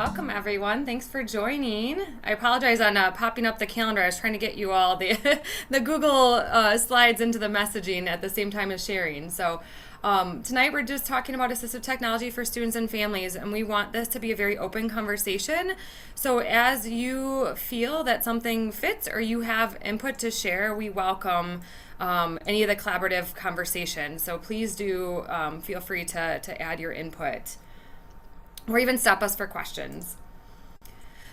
Welcome, everyone. Thanks for joining. I apologize on popping up the calendar. I was trying to get you all the the Google slides into the messaging at the same time as sharing. Tonight we're just talking about assistive technology for students and families, and we want this to be a very open conversation. So as you feel that something fits or you have input to share, we welcome any of the collaborative conversation. So please do feel free to add your input or even stop us for questions.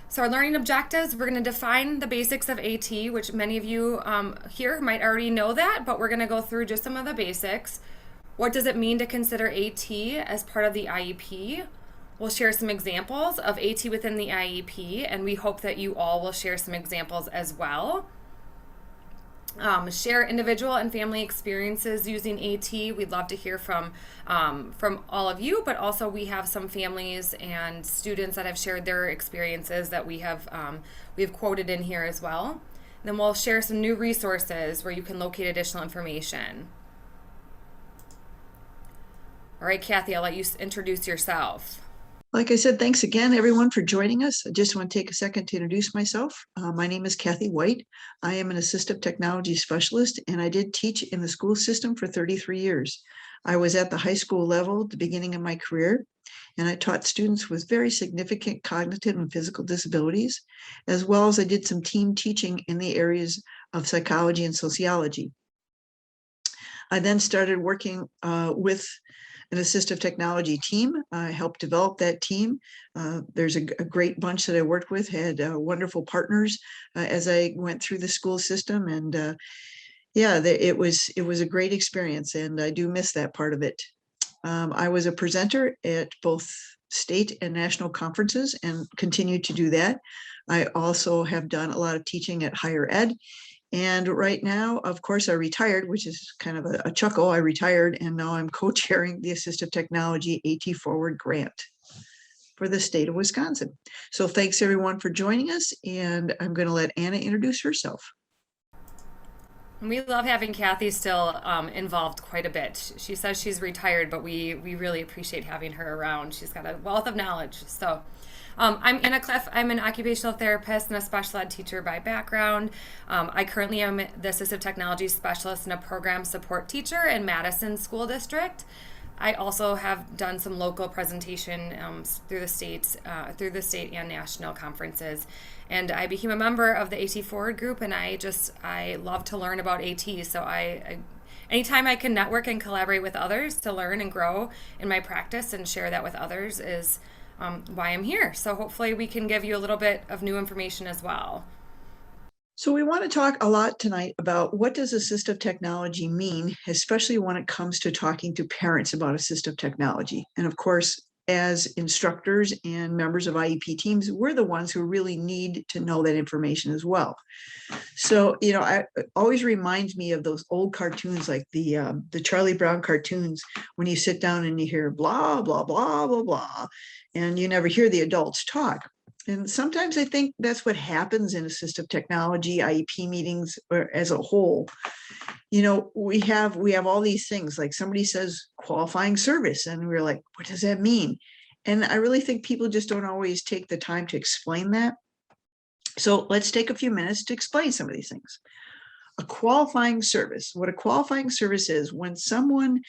So our learning objectives, we're going to define the basics of AT, which many of you here might already know that, but we're going to go through just some of the basics. What does it mean to consider AT as part of the IEP? We'll share some examples of AT within the IEP, and we hope that you all will share some examples as well. Share individual and family experiences using AT. We'd love to hear from all of you, but also we have some families and students that have shared their experiences that we have quoted in here as well. Then we'll share some new resources where you can locate additional information. All right, Kathy, I'll let you introduce yourself. Like I said, thanks again, everyone, for joining us. I just want to take a second to introduce myself. My name is Kathy White. I am an assistive technology specialist, and I did teach in the school system for 33 years. I was at the high school level at the beginning of my career, and I taught students with very significant cognitive and physical disabilities, as well as I did some team teaching in the areas of psychology and sociology. I then started working with an assistive technology team. I helped develop that team. There's a great bunch that I worked with, had wonderful partners as I went through the school system. And it was a great experience, and I do miss that part of it. I was a presenter at both state and national conferences and continue to do that. I also have done a lot of teaching at higher ed. And right now, of course, I retired, which is kind of a chuckle. I retired, and now I'm co-chairing the Assistive Technology AT Forward Grant for the state of Wisconsin. So thanks, everyone, for joining us. And I'm going to let Anna introduce herself. We love having Kathy still involved quite a bit. She says she's retired, but we really appreciate having her around. She's got a wealth of knowledge. I'm Anna Cliff. I'm an occupational therapist and a special ed teacher by background. I currently am the assistive technology specialist and a program support teacher in Madison School District. I also have done some local presentation through the state and national conferences. And I became a member of the AT Forward group, and I love to learn about AT. So anytime I can network and collaborate with others to learn and grow in my practice and share that with others is why I'm here. So hopefully we can give you a little bit of new information as well. So we want to talk a lot tonight about what does assistive technology mean, especially when it comes to talking to parents about assistive technology. And of course, as instructors and members of IEP teams, we're the ones who really need to know that information as well. So, it always reminds me of those old cartoons, like the Charlie Brown cartoons, when you sit down and you hear blah, blah, blah, blah, blah, and you never hear the adults talk. And sometimes I think that's what happens in assistive technology, IEP meetings, or as a whole. We have all these things, like somebody says qualifying service, and we're like, what does that mean? And I really think people just don't always take the time to explain that. So let's take a few minutes to explain some of these things. A qualifying service. What a qualifying service is, when someone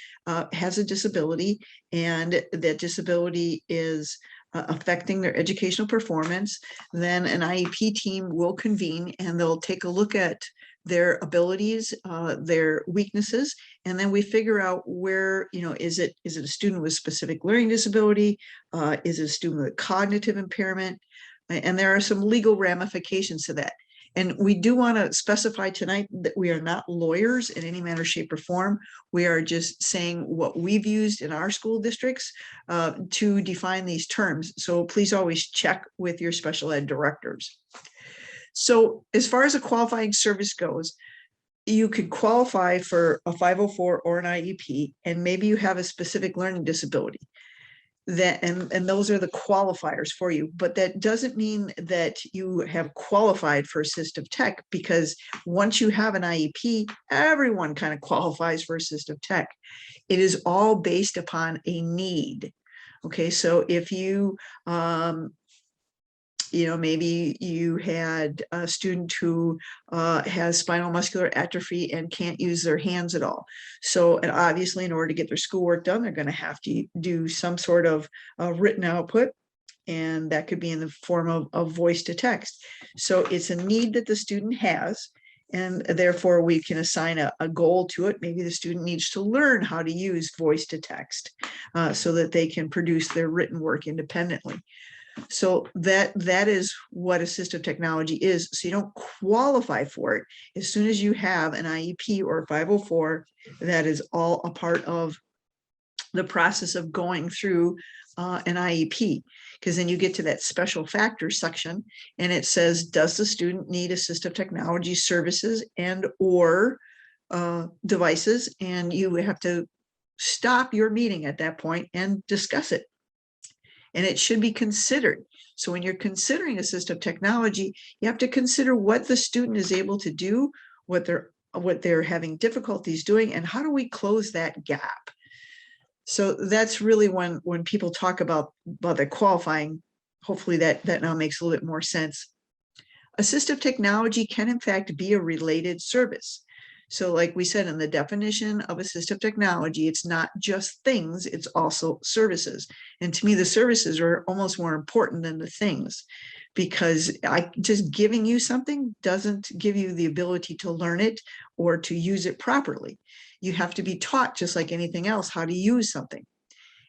has a disability and that disability is affecting their educational performance, then an IEP team will convene and they'll take a look at their abilities, their weaknesses, and then we figure out where, is it a student with specific learning disability? Is it a student with cognitive impairment? And there are some legal ramifications to that. And we do want to specify tonight that we are not lawyers in any manner, shape, or form. We are just saying what we've used in our school districts to define these terms. So please always check with your special ed directors. So as far as a qualifying service goes, you could qualify for a 504 or an IEP, and maybe you have a specific learning disability. And those are the qualifiers for you, but that doesn't mean that you have qualified for assistive tech, because once you have an IEP, everyone kind of qualifies for assistive tech. It is all based upon a need. Okay, so if you Maybe you had a student who has spinal muscular atrophy and can't use their hands at all. So, and obviously, in order to get their schoolwork done, they're going to have to do some sort of written output, and that could be in the form of voice to text. So it's a need that the student has, and therefore we can assign a goal to it. Maybe the student needs to learn how to use voice to text so that they can produce their written work independently. So that is what assistive technology is. So you don't qualify for it as soon as you have an IEP or 504. That is all a part of the process of going through an IEP, because then you get to that special factors section and it says, does the student need assistive technology services and or devices? And you have to stop your meeting at that point and discuss it. And it should be considered. So when you're considering assistive technology, you have to consider what the student is able to do, what they're having difficulties doing, and how do we close that gap? So that's really when people talk about the qualifying, hopefully that now makes a little bit more sense. Assistive technology can in fact be a related service. So like we said in the definition of assistive technology, it's not just things, it's also services. And to me, the services are almost more important than the things, because just giving you something doesn't give you the ability to learn it or to use it properly. You have to be taught, just like anything else, how to use something.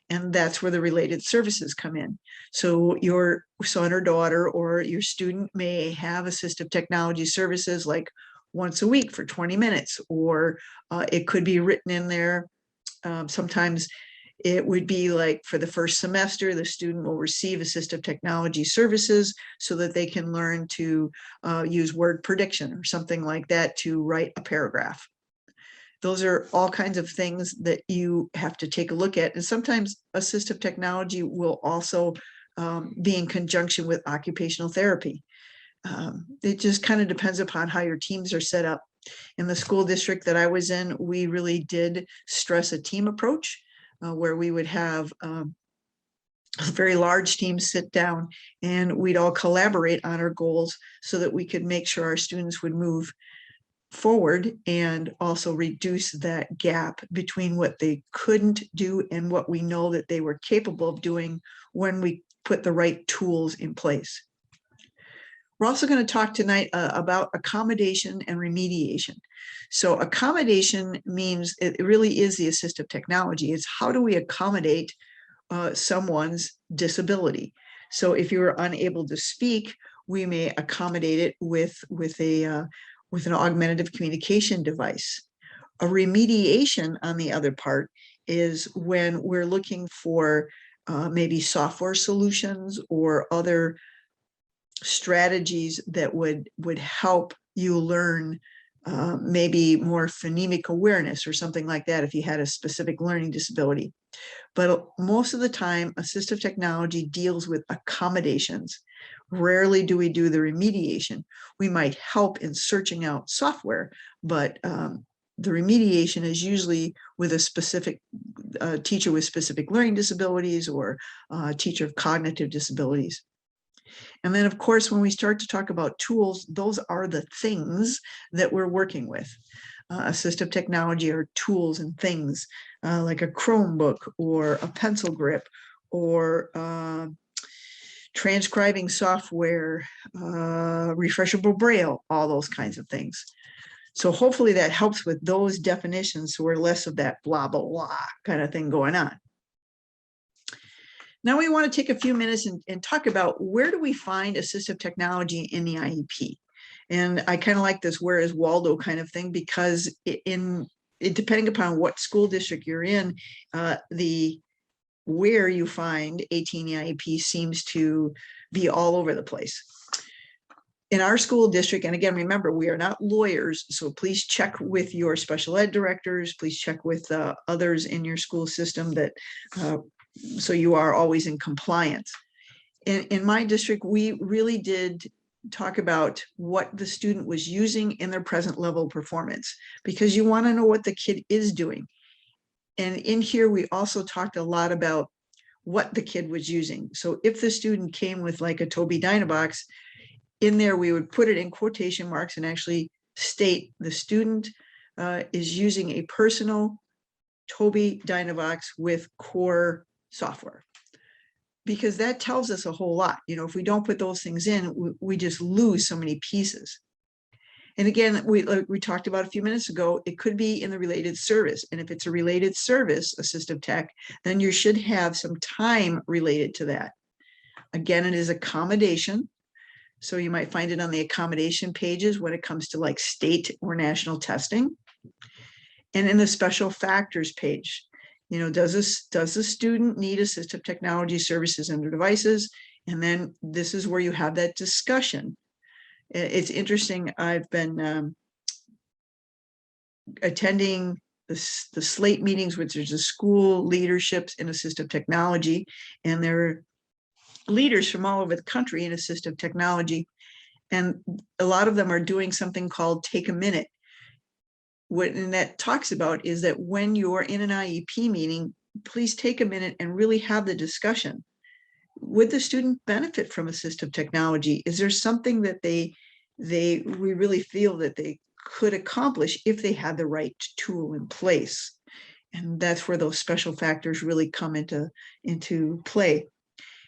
And that's where the related services come in. So your son or daughter or your student may have assistive technology services like once a week for 20 minutes, or it could be written in there. Sometimes it would be like for the first semester, the student will receive assistive technology services so that they can learn to use word prediction or something like that to write a paragraph. Those are all kinds of things that you have to take a look at. And sometimes assistive technology will also be in conjunction with occupational therapy. It just kind of depends upon how your teams are set up. In the school district that I was in, we really did stress a team approach where we would have a very large team sit down and we'd all collaborate on our goals so that we could make sure our students would move forward and also reduce that gap between what they couldn't do and what we know that they were capable of doing when we put the right tools in place. We're also going to talk tonight about accommodation and remediation. So accommodation means it really is the assistive technology. It's how do we accommodate someone's disability. So if you're unable to speak, we may accommodate it with an augmentative communication device. A remediation, on the other part, is when we're looking for maybe software solutions or other strategies that would help you learn maybe more phonemic awareness or something like that if you had a specific learning disability. But most of the time, assistive technology deals with accommodations. Rarely do we do the remediation. We might help in searching out software, but the remediation is usually with a specific teacher with specific learning disabilities or teacher of cognitive disabilities. And then, of course, when we start to talk about tools, those are the things that we're working with. Assistive technology are tools and things like a Chromebook or a pencil grip or transcribing software, refreshable braille, all those kinds of things. So hopefully that helps with those definitions so we're less of that blah, blah, blah kind of thing going on. Now we want to take a few minutes and talk about where do we find assistive technology in the IEP. And I kind of like this where is Waldo kind of thing, because depending upon what school district you're in, the where you find AT in the IEP seems to be all over the place. In our school district, and again, remember, we are not lawyers, so please check with your special ed directors, please check with others in your school system that so you are always in compliance. In my district, we really did talk about what the student was using in their present level of performance, because you want to know what the kid is doing. And in here, we also talked a lot about what the kid was using. So if the student came with like a Tobii Dynavox, in there we would put it in quotation marks and actually state the student is using a personal Tobii Dynavox with core software, because that tells us a whole lot. You know, if we don't put those things in, we just lose so many pieces. And again, we talked about a few minutes ago, it could be in the related service. And if it's a related service, assistive tech, then you should have some time related to that. Again, it is accommodation. So you might find it on the accommodation pages when it comes to like state or national testing. And in the special factors page, you know, does the student need assistive technology services and their devices? And then this is where you have that discussion. It's interesting. I've been attending the SLATE meetings, which is the school leaderships in assistive technology, and there are leaders from all over the country in assistive technology. And a lot of them are doing something called Take a Minute. What and that talks about is that when you're in an IEP meeting, please take a minute and really have the discussion. Would the student benefit from assistive technology? Is there something that we really feel that they could accomplish if they had the right tool in place? And that's where those special factors really come into play.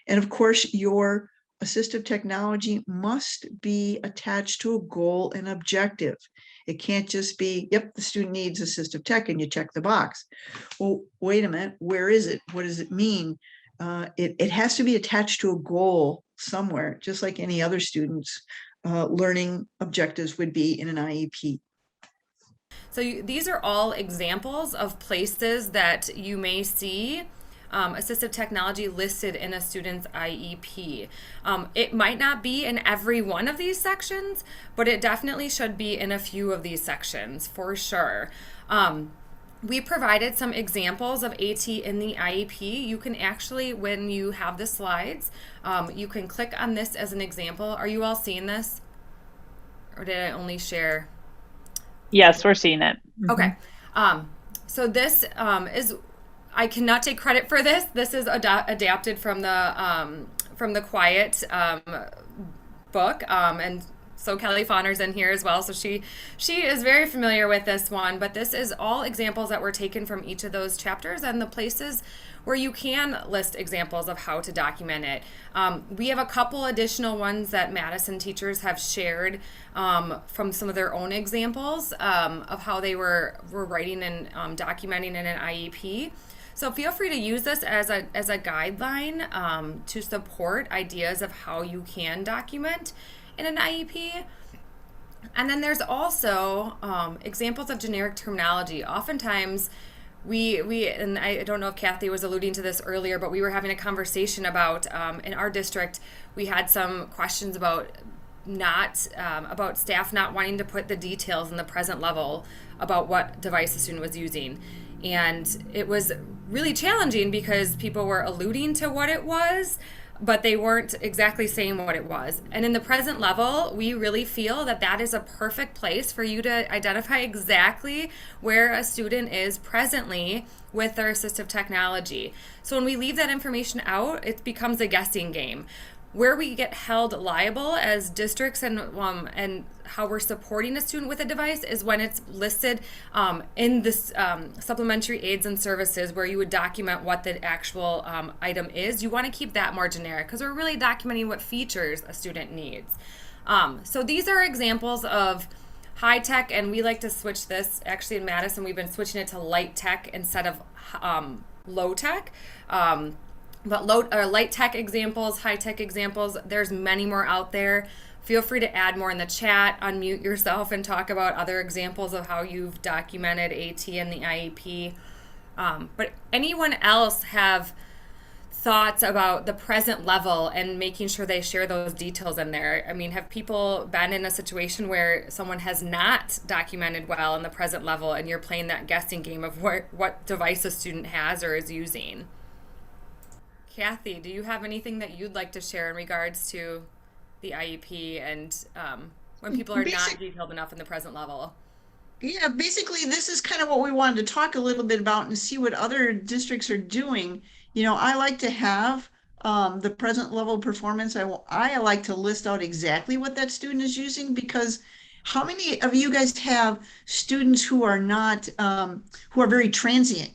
And of course, your assistive technology must be attached to a goal and objective. It can't just be, yep, the student needs assistive tech and you check the box. Well, wait a minute, where is it? What does it mean? It has to be attached to a goal somewhere, just like any other student's learning objectives would be in an IEP. So these are all examples of places that you may see assistive technology listed in a student's IEP. It might not be in every one of these sections, but it definitely should be in a few of these sections for sure. We provided some examples of AT in the IEP. You can actually, when you have the slides, you can click on this as an example. Are you all seeing this? Or did I only share? Yes, we're seeing it. Okay. So this is, I cannot take credit for this. This is adapted from the Quiet book, and so Kelly Fauner's in here as well. So she is very familiar with this one, but this is all examples that were taken from each of those chapters and the places where you can list examples of how to document it. We have a couple additional ones that Madison teachers have shared from some of their own examples of how they were writing and documenting in an IEP. So feel free to use this as a guideline to support ideas of how you can document in an IEP. And then there's also examples of generic terminology. Oftentimes, we and I don't know if Kathy was alluding to this earlier, but we were having a conversation about in our district, we had some questions about about staff not wanting to put the details in the present level about what device the student was using. And it was really challenging because people were alluding to what it was, but they weren't exactly saying what it was. And in the present level, we really feel that that is a perfect place for you to identify exactly where a student is presently with their assistive technology. So when we leave that information out, it becomes a guessing game. Where we get held liable as districts and how we're supporting a student with a device is when it's listed in this supplementary aids and services, where you would document what the actual item is. You want to keep that more generic because we're really documenting what features a student needs. So these are examples of high tech, and we like to switch this. Actually, in Madison, we've been switching it to light tech instead of low tech. But light tech examples, high tech examples, there's many more out there. Feel free to add more in the chat, unmute yourself, and talk about other examples of how you've documented AT in the IEP. But anyone else have thoughts about the present level and making sure they share those details in there? I mean, have people been in a situation where someone has not documented well in the present level and you're playing that guessing game of what device a student has or is using? Kathy, do you have anything that you'd like to share in regards to the IEP and when people are not detailed enough in the present level? Yeah, basically, this is kind of what we wanted to talk a little bit about and see what other districts are doing I like to have the present level performance. I like to list out exactly what that student is using because how many of you guys have students who are not, who are very transient?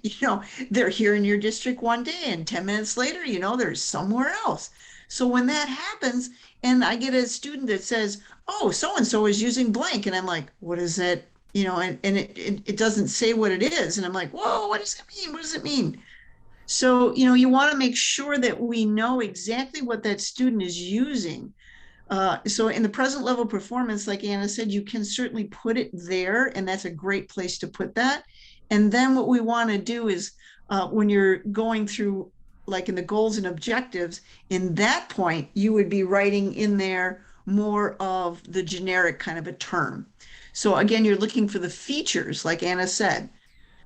They're here in your district one day and 10 minutes later, they're somewhere else. So when that happens, and I get a student that says, oh, so and so is using blank, and I'm like, what is that? And it doesn't say what it is. And I'm like, whoa, what does it mean? What does it mean? So, you want to make sure that we know exactly what that student is using. So in the present level performance, like Anna said, you can certainly put it there, and that's a great place to put that. And then what we want to do is when you're going through, like in the goals and objectives, in that point, you would be writing in there more of the generic kind of a term. So again, you're looking for the features, like Anna said.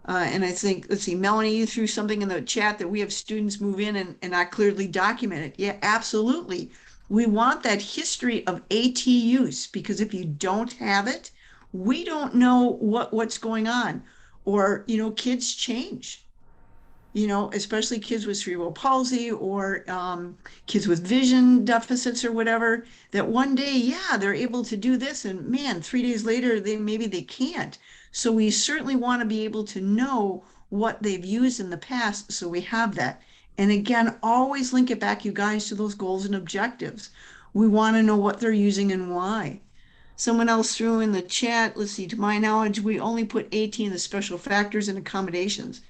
And I think, let's see, Melanie, you threw something in the chat that we have students move in and not clearly document it. Yeah, absolutely. We want that history of AT use because if you don't have it, we don't know what's going on. Or, kids change, especially kids with cerebral palsy or kids with vision deficits or whatever, that one day, yeah, they're able to do this. And man, 3 days later, maybe they can't. So we certainly want to be able to know what they've used in the past. So we have that. And again, always link it back, you guys, to those goals and objectives. We want to know what they're using and why. Someone else threw in the chat, let's see, to my knowledge, we only put AT in the special factors and accommodations.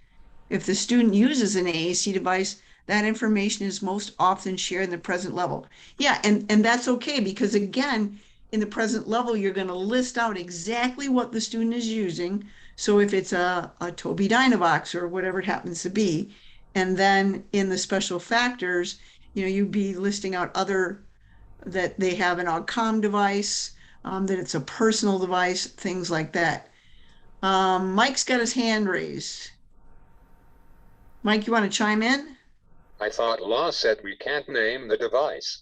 If the student uses an AAC device, that information is most often shared in the present level. Yeah, and that's okay because again, in the present level, you're going to list out exactly what the student is using. So if it's a Tobii Dynavox or whatever it happens to be, and then in the special factors, you'd be listing out other that they have an OGCOM device, that it's a personal device, things like that. Mike's got his hand raised. Mike, you want to chime in? I thought law said we can't name the device.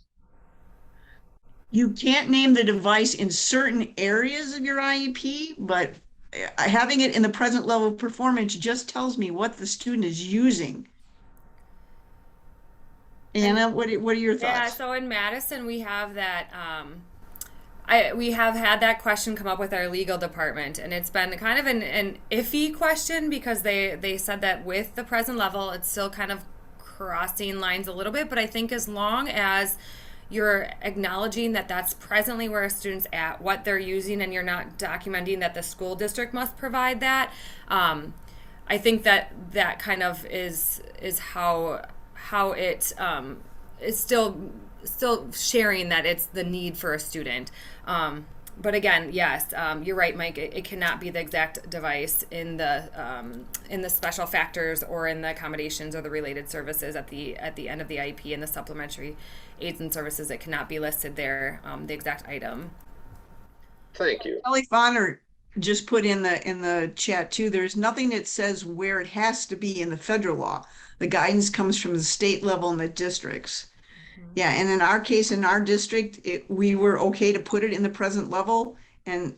You can't name the device in certain areas of your IEP, but having it in the present level performance just tells me what the student is using. Anna, what are your thoughts? Yeah, so in Madison, we have that. We have had that question come up with our legal department, and it's been kind of an iffy question because they said that with the present level, it's still kind of crossing lines a little bit. But I think as long as you're acknowledging that that's presently where a student's at, what they're using, and you're not documenting that the school district must provide that, I think that kind of is how it is still sharing that it's the need for a student. But again, yes, you're right, Mike. It cannot be the exact device in the special factors or in the accommodations or the related services at the end of the IEP and the supplementary aids and services. It cannot be listed there, the exact item. Thank you. Kelly Bonner just put in the chat too. There's nothing that says where it has to be in the federal law. The guidance comes from the state level and the districts. Yeah, and in our case, in our district, we were okay to put it in the present level. And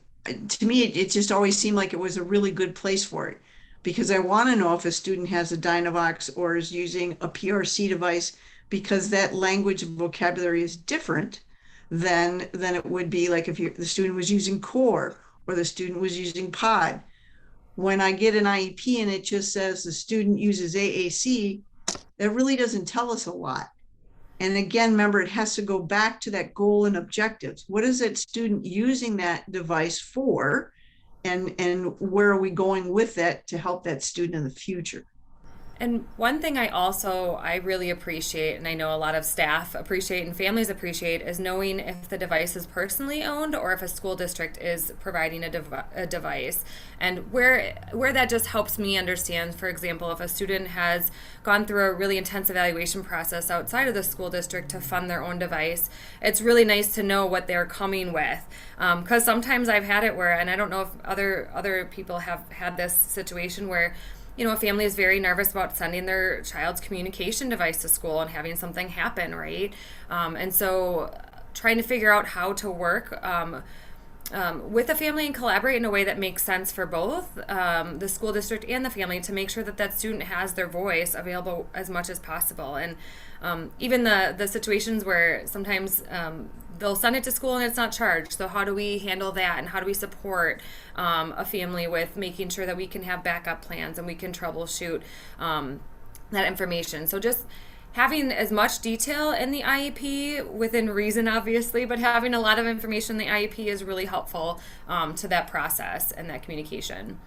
to me, it just always seemed like it was a really good place for it because I want to know if a student has a Dynavox or is using a PRC device because that language and vocabulary is different than it would be like if the student was using Core or the student was using Pod. When I get an IEP and it just says the student uses AAC, that really doesn't tell us a lot. And again, remember, it has to go back to that goal and objectives. What is that student using that device for? And where are we going with that to help that student in the future? And one thing I really appreciate, and I know a lot of staff appreciate and families appreciate, is knowing if the device is personally owned or if a school district is providing a device. And where that just helps me understand, for example, if a student has gone through a really intense evaluation process outside of the school district to fund their own device, it's really nice to know what they're coming with. Because sometimes I've had it where, and I don't know if other people have had this situation where, a family is very nervous about sending their child's communication device to school and having something happen, right? And so trying to figure out how to work with the family and collaborate in a way that makes sense for both the school district and the family to make sure that that student has their voice available as much as possible. And even the situations where sometimes they'll send it to school and it's not charged. So how do we handle that, and how do we support a family with making sure that we can have backup plans and we can troubleshoot that information? So just having as much detail in the IEP within reason, obviously, but having a lot of information in the IEP is really helpful to that process and that communication.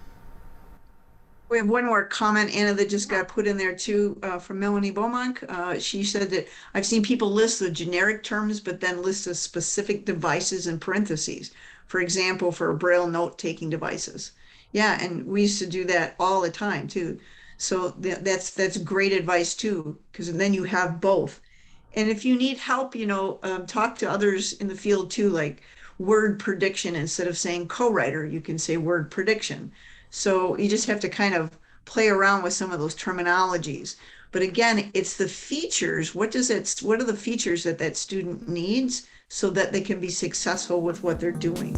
We have one more comment, Anna, that just got put in there too, from Melanie Beaumont. She said that I've seen people list the generic terms, but then list the specific devices in parentheses. For example, for Braille note-taking devices. Yeah, and we used to do that all the time too. So that's great advice too, because then you have both. And if you need help, talk to others in the field too, like word prediction. Instead of saying co-writer, you can say word prediction. So you just have to kind of play around with some of those terminologies. But again, it's the features. What are the features that student needs so that they can be successful with what they're doing?